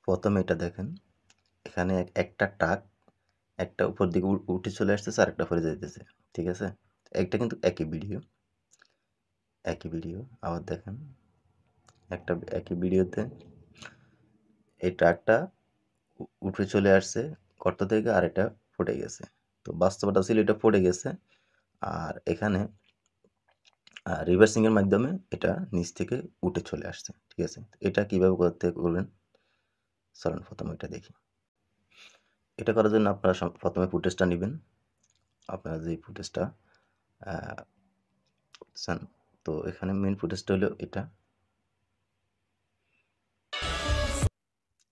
প্রথমে এটা দেখেন, এখানে একটা টাক একটা উপর দিকে উঠে চলে আসতেছে, আরেকটা পরে যাইতেছে, ঠিক আছে? একটা কিন্তু একই ভিডিও আবার দেখেন, একটা একই ভিডিওতে এই ট্রাকটা উঠে চলে আসছে গর্ত থেকে, আর এটা ফুটে গেছে। তো বাস্তবতা ছিল এটা ফুটে গেছে, আর এখানে রিভার্সিং এর মাধ্যমে এটা নিচ থেকে উঠে চলে আসছে, ঠিক আছে? এটা কিভাবে করবেন, চলুন প্রথমে এটা দেখি। এটা করার জন্য আপনারা প্রথমে ফুটেজটা নেবেন, আপনারা যে ফুটেজটা চান। তো এখানে মেন ফুটেজটা হলো এটা,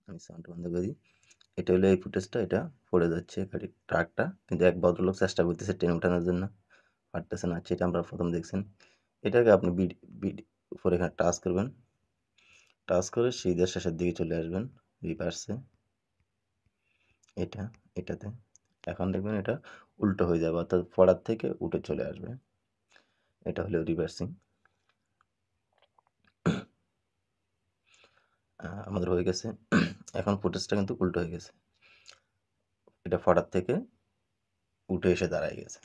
আমি সাউন্ড বন্ধ করি। এটা হলো এই ফুটেজটা, এটা পড়ে যাচ্ছে গাড়ির ট্রাকটা, কিন্তু এক ভদ্রলোক চেষ্টা করতেছে টেনে ওঠানোর জন্য, পারতেছে না, সেটা আমরা প্রথম দেখছেন। এটাকে আপনি উপরে এখানে টাচ করবেন, টাচ করে সিধা শেষের দিকে চলে আসবেন রিভার্সে, এটাতে এখন দেখবেন এটা উল্টো হয়ে যাবে, অর্থাৎ পড়ার থেকে উঠে চলে আসবে। এটা হলো রিভার্সিং। আমাদের হয়ে গেছে। এখন ফুটেজটা কিন্তু উল্টো হয়ে গেছে, এটা পড়ার থেকে উঠে এসে দাঁড়ায় গেছে,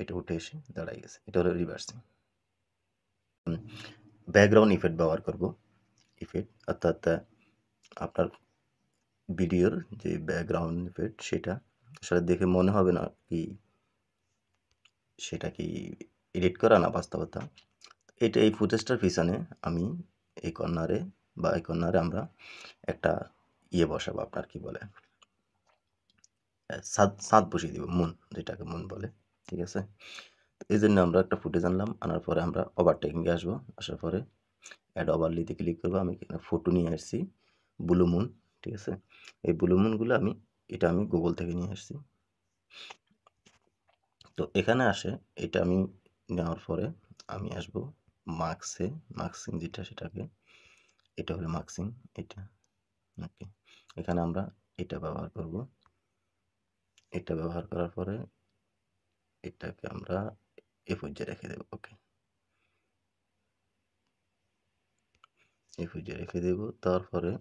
এটা উঠে এসে দাঁড়ায় গেছে, এটা হলো রিভার্সিং। ব্যাকগ্রাউন্ড ইফেক্ট ব্যবহার করব, ইফেক্ট অর্থাৎ আপনার ভিডিওর যে ব্যাকগ্রাউন্ড ইফেক্ট সেটা আসলে দেখে মনে হবে না কি সেটা কি এডিট করা না বাস্তবতা। এটা এই ফুটেজটার পিছনে আমি এই কর্নারে আমরা একটা ইয়ে বসাবো, আপনার কি বলে ছাদ বসিয়ে দিব, মুন, যেটাকে মুন বলে, ঠিক আছে? এই জন্য আমরা একটা ফুটেজ আনার পরে আমরা ওভারটেকিংয়ে আসবো, আসার পরে অ্যাড ওভারলিতে ক্লিক করবো। আমি এখানে ফটো নিয়ে আসছি ব্লু মুন, ঠিক আছে? এই ব্লু মুনগুলো আমি গুগল থেকে নিয়ে আসছি। তো এখানে এটা আমি নেওয়ার পরে আমি আসব মার্কসিং যেটা, সেটাকে, এটা হলো মার্কসিং, এটা ওকে। এখানে আমরা এটা ব্যবহার করব, এটা ব্যবহার করার পরে এটাকে আমরা এ পর্যায়ে রেখে দেব, ওকে, এই পর্যায়ে রেখে দেব। তারপরে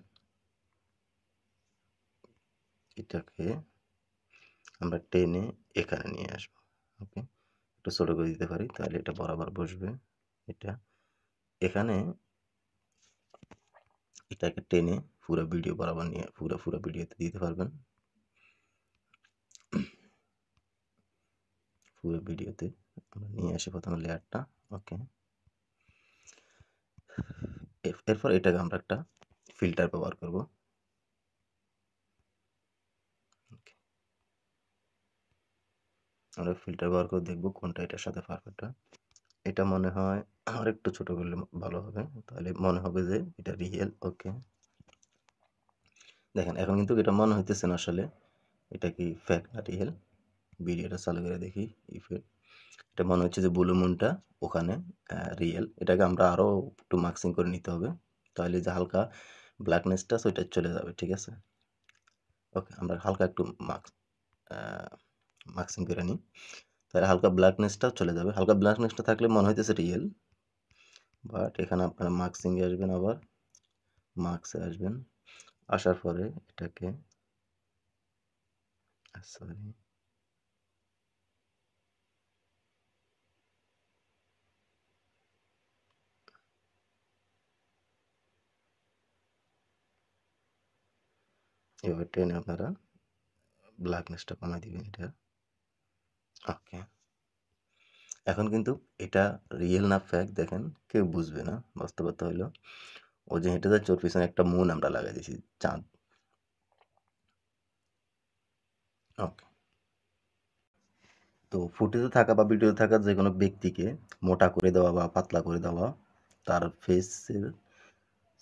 এটাকে আমরা টেনে এখানে নিয়ে আসবো, ওকে। একটু ছোট করে দিতে পারি, তাহলে এটা বরাবর বসবে। এটা এখানে এটাকে টেনে পুরো ভিডিও বরাবর নিয়ে পুরো ভিডিওতে দিতে পারবেন, পুরো ভিডিওতে আমরা নিয়ে আসি প্রথমে লেয়ারটা, ওকে। এরপর এটাকে আমরা একটা ফিল্টার ব্যবহার করব, আমরা ফিল্টার ব্যবহার করে দেখব কোনটা এটার সাথে পারফেক্ট হয়। এটা মনে হয় আর একটু ছোট করলে ভালো হবে, তাহলে মনে হবে যে এটা রিয়েল, ওকে। দেখেন এখন কিন্তু এটা মনে হইতেছে না আসলে এটা কি ফেক না রিয়েল। ভিডিওটা চালু করে দেখি, ইফেক্ট, এটা মনে হচ্ছে যে ব্লু মুনটা ওখানে রিয়েল। এটাকে আমরা আরও একটু মার্কসিং করে নিতে হবে, তাহলে যে হালকা ব্ল্যাকনেসটা ওইটা চলে যাবে, ঠিক আছে? ওকে, আমরা হালকা একটু মার্কসিং করে নিই, তাহলে হালকা ব্ল্যাকনেসটাও চলে যাবে। হালকা ব্ল্যাকনেসটা থাকলে মনে হইতেছে রিয়েল, বাট এখানে আপনারা মার্কসিংয়ে আসবেন, আবার মার্কসে আসবেন, আসার পরে এটাকে সরি এবার টেনে আপনারা ব্ল্যাকনেসটা কমাই দিবেন এটা, ওকে। এখন কিন্তু এটা রিয়েল না ফেক দেখেন কেউ বুঝবে না। বাস্তবতা হইলো ও যে হেঁটে যাচ্ছে ওর পিছনে একটা মুন আমরা লাগাই দিয়েছি, চাঁদ, ওকে। তো ফুটেজে থাকা বা ভিডিওতে থাকা যে কোনো ব্যক্তিকে মোটা করে দেওয়া বা পাতলা করে দেওয়া, তার ফেসের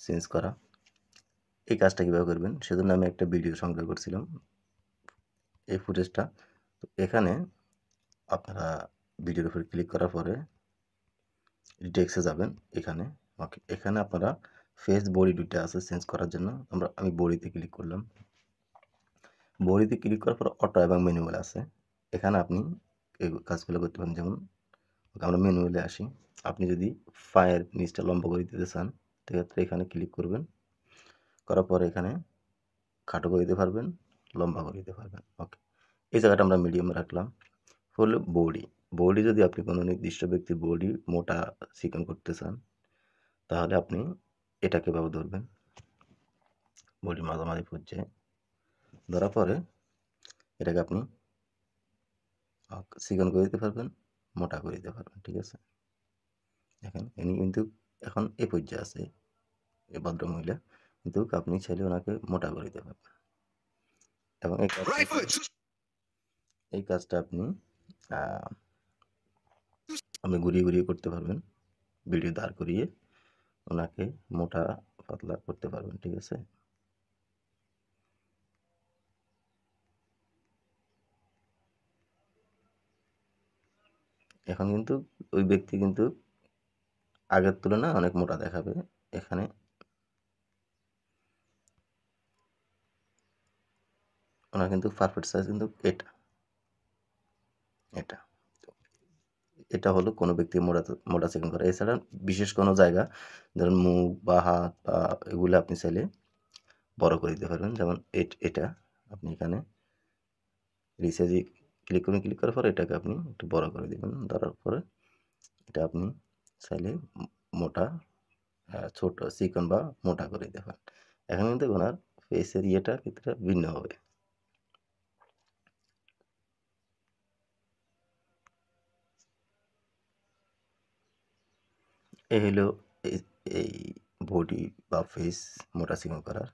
চেঞ্জ করা, এই কাজটা কীভাবে করবেন সেজন্য আমি একটা ভিডিও সংগ্রহ করছিলাম, এই ফুটেজটা। তো এখানে আপনারা ভিডিওর উপর ক্লিক করার পরে ডিটেক্সে যাবেন, এখানে, ওকে। এখানে আপনারা ফেস বডি দুইটা আছে চেঞ্জ করার জন্য, আমি বডিতে ক্লিক করলাম। বডিতে ক্লিক করার পর অটো এবং ম্যানুয়াল আছে, এখানে আপনি এই কাজগুলো করতে পারেন। যেমন আমরা ম্যানুয়ালে আসি, আপনি যদি পায়ের নিচটা লম্বা করে দিতে চান সেক্ষেত্রে এখানে ক্লিক করবেন, করার পরে এখানে খাটো করে দিতে পারবেন, লম্বা করে দিতে পারবেন। ওকে, এই জায়গাটা আমরা মিডিয়ামে রাখলাম। হলো বডি। বডি যদি আপনি কোনো নির্দিষ্ট ব্যক্তির বডি মোটা চিকন করতে চান, তাহলে আপনি এটাকে এভাবে ধরবেন, বডির মাঝামাঝি পর্যায়ে ধরার পরে এটাকে আপনি চিকন করে দিতে পারবেন, মোটা করে দিতে পারবেন। ঠিক আছে, দেখেন ইনি কিন্তু এখন এই পর্যায়ে আছে এই ভদ্রমহিলা, কিন্তু আপনি চাইলে ওনাকে মোটা করে দিতে পারবেন। এবং এই কাজটা আপনি আপনি ঘুরিয়ে ঘুরিয়ে করতে পারবেন, ভিডিও দাঁড় করিয়ে ওনাকে মোটা পাতলা করতে পারবেন। ঠিক আছে, এখন কিন্তু ওই ব্যক্তি কিন্তু আগের তুলনায় অনেক মোটা দেখাবে। এখানে ওনার কিন্তু পারফেক্ট সাইজ কিন্তু এটা এটা এটা হলো কোনো ব্যক্তি মোটা মোটা চিকন করা। এছাড়া বিশেষ কোনো জায়গা, ধরুন মুখ বা হাত বা এগুলো আপনি চাইলে বড় করে দিতে পারবেন। যেমন এটা আপনি এখানে রিসাইজে ক্লিক করুন, ক্লিক করার পরে এটাকে আপনি একটু বড় করে দেবেন, ধরার পরে এটা আপনি চাইলে মোটা ছোট চিকন বা মোটা করে দিতে পারেন। এখন কিন্তু ওনার ফেসের ইয়েটা কিছুটা ভিন্ন হবে। এই হলো এই বডি বা ফেস মোটা চিকন করার